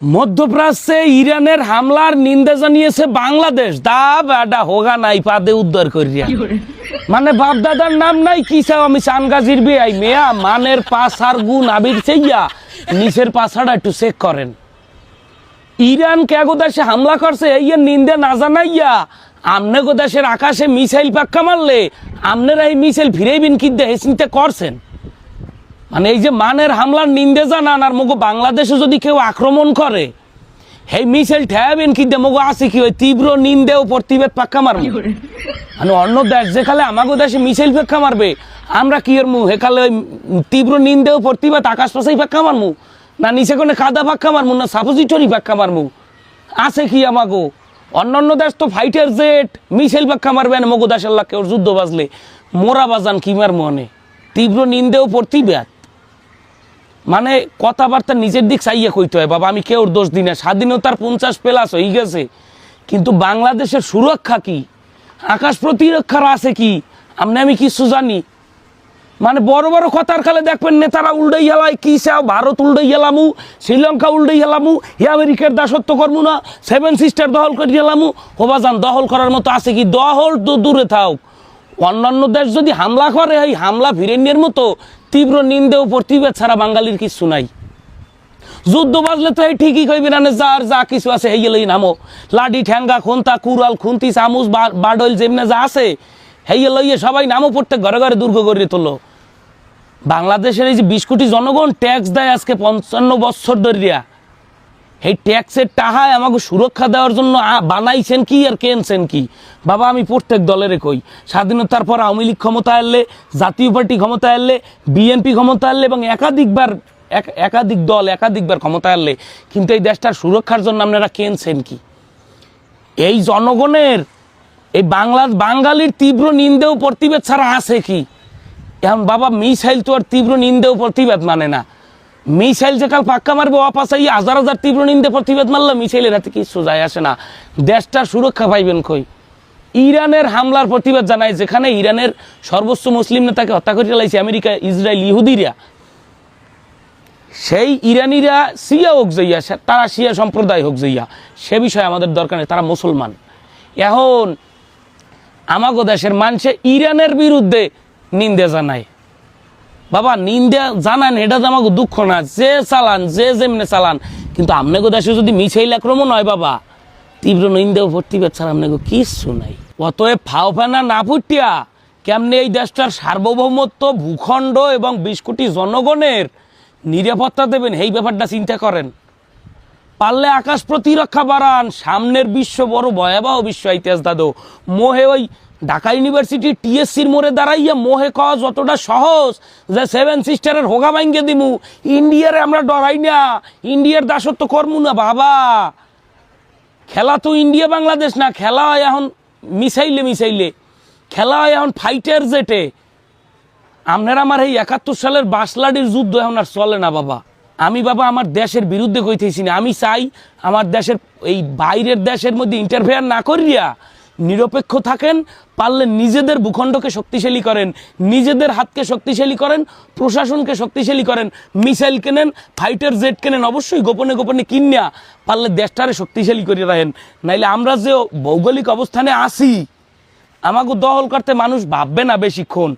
মধ্যপ্রাচ্যে ইরানের হামলার নিন্দা জানিয়েছে বাংলাদেশ। দা বেটা হোগা নাই পাদে উদ্ধার করিয়া, মানে বাপদাদার নাম নাই কি চাও আমি চানগাজির বিয়াই মেয়া মানের পাশার গুণ আবির চাইয়া নিচের পাশাটা একটু চেক করেন। ইরান কেগো দেশে হামলা করছে এই নিন্দা না জানাইয়া আমনে গো দেশের আকাশে মিসাইল পাক্কা মারলে আপনারা এই মিসাইল ফিরাইবেন কি দেহে চিন্তা করছেন? মানে এই যে মানের হামলার নিন্দে জানান আর মগো বাংলাদেশে যদি কেউ আক্রমণ করে এই মিসাইল ঠেয়াবেন কি মগো আছে কি ওই তীব্র নিন্দে ও প্রতিবাদ পাক্কা মারবো। মানে অন্য দেশ যেখানে আমাগো দেশে মিসাইল পাক্কা মারবে আমরা কি এর মু হেকালে ওই তীব্র নিন্দে ও প্রতিবাদ আকাশ পাশাই পাক্কা মারমু, না নিচে কোনে কাদা পাক্কা মারমু, না সাপোজিটরি পাক্কা মারমু? আছে কি আমাগো? অন্যান্য দেশ তো ফাইটার জেট মিসাইল পাক্কা মারবে না মগো দেশের লাখে ওর যুদ্ধ বাজলে মোরা বাজান কি মার মনে তীব্র নিন্দে ও প্রতিবাদ। মানে কথাবার্তা নিজের দিক চাইয়ে কইতে হয় বাবা, আমি কেউর দোষ দিই না, স্বাধীনতার 50+ হয়ে গেছে, কিন্তু বাংলাদেশের সুরক্ষা কি, আকাশ প্রতিরক্ষার আছে কি আমি কিছু জানি? মানে বড় বড় কথার খালে দেখবেন নেতারা উল্টাই হেলায় কি চাও, ভারত উল্টাই হেলামু, শ্রীলঙ্কা উল্টাই হেলামু, আমেরিকার দাসত্ব করবো না, 7 সিস্টার দখল করে হেলামু। হোবাজান দখল করার মতো আছে কি? দখল তো দূরে থাক, অন্যান্য দেশ যদি হামলা করে এই হামলা ফিরেনিয়ার মতো তীব্র নিন্দে ও প্রতিবাদ ছাড়া বাঙালির কিছু নাই। যুদ্ধ বাজলে তো এই ঠিকই কইবে না, যার যা কিছু আছে এই লই নামো, লাডি ঠ্যাঙ্গা খন্তা কুড়াল খুন্তি চামচ বাডল যেমনে যা আছে এই লইয়ে সবাই নামও পড়তে ঘরে ঘরে দুর্গ করে তোলো। বাংলাদেশের এই যে 20 কোটি জনগণ ট্যাক্স দেয় আজকে 55 বছর ধরিয়া, এই ট্যাক্সের টাহায় আমাকে সুরক্ষা দেওয়ার জন্য বানাইছেন কি আর কেনছেন কি? বাবা আমি প্রত্যেক দলের কই, স্বাধীনতার পর আওয়ামী লীগ ক্ষমতা এলে, জাতীয় পার্টি ক্ষমতা এলে, বিএনপি ক্ষমতা এলে এবং একাধিক দল একাধিকবার ক্ষমতা এলে, কিন্তু এই দেশটার সুরক্ষার জন্য আপনারা কেনছেন কি? এই জনগণের এই বাঙালির তীব্র নিন্দেও প্রতিবাদ ছাড়া আছে কি? এখন বাবা মিসাইল তো আর তীব্র নিন্দেও প্রতিবাদ মানে না। মিসাইল যে কাল পাক্কা মারবে অপাশাই হাজার হাজার তীব্র নিন্দে প্রতিবাদ মারলে মিসাইলের হাতে কিছু যায় আসে না, দেশটার সুরক্ষা পাইবেন কই? ইরানের হামলার প্রতিবাদ জানায় যেখানে ইরানের সর্বোচ্চ মুসলিম নেতাকে হত্যা করে চালাইছে আমেরিকা, ইসরায়েল, ইহুদিরা, সেই ইরানিরা শিয়া হোক যাইয়া, তারা শিয়া সম্প্রদায় হোক যাইয়া, সে বিষয়ে আমাদের দরকার নেই, তারা মুসলমান। এখন আমাগো দেশের মানুষে ইরানের বিরুদ্ধে নিন্দে জানায়, বাবা নিন্দা জানান এটা তো আমাকে দুঃখ না, যে চালান যে যেমনে চালান, কিন্তু আপনাকে দেশে যদি মিসাইল আক্রমণ হয় বাবা তীব্র নিন্দা প্রতিবাদ ছাড়া আপনাকে কিচ্ছু নাই। অতএব ফাওফানা না ফুটিয়া কেমনে এই দেশটার সার্বভৌমত্ব, ভূখণ্ড এবং 20 কোটি জনগণের নিরাপত্তা দেবেন এই ব্যাপারটা চিন্তা করেন। পারলে আকাশ প্রতিরক্ষা বাড়ান, সামনের বিশ্ব বড় ভয়াবহ বিশ্ব ইতিহাস দাদু। মোহে ওই ঢাকা ইউনিভার্সিটি টিএসসির মোড়ে দাঁড়াইয়া মোহে কওয়া যতটা সহজ যে 7 সিস্টারের হোগা ভাঙ্গে দিমু, ইন্ডিয়ারে আমরা ডরাই না, ইন্ডিয়ার দাসত্ব করমু না। বাবা খেলা তো ইন্ডিয়া বাংলাদেশ না, খেলা হয় এখন মিসাইলে, খেলা হয় এখন ফাইটার জেটে। আপনারা আমার এই 71 সালের বাসলাডির যুদ্ধ এখন আর চলে না বাবা। আমি বাবা আমার দেশের বিরুদ্ধে কইতেছি না, আমি চাই আমার দেশের এই বাইরের দেশের মধ্যে ইন্টারফেয়ার না করিয়া নিরপেক্ষ থাকেন, পারলে নিজেদের ভূখণ্ডকে শক্তিশালী করেন, নিজেদের হাতকে শক্তিশালী করেন, প্রশাসনকে শক্তিশালী করেন, মিসাইল কেনেন, ফাইটার জেট কেনেন, অবশ্যই গোপনে গোপনে কিনিয়া পারলে দেশটারে শক্তিশালী করে রাখেন। নাইলে আমরা যে ভৌগোলিক অবস্থানে আসি আমাকে দখল করতে মানুষ ভাববে না বেশিক্ষণ।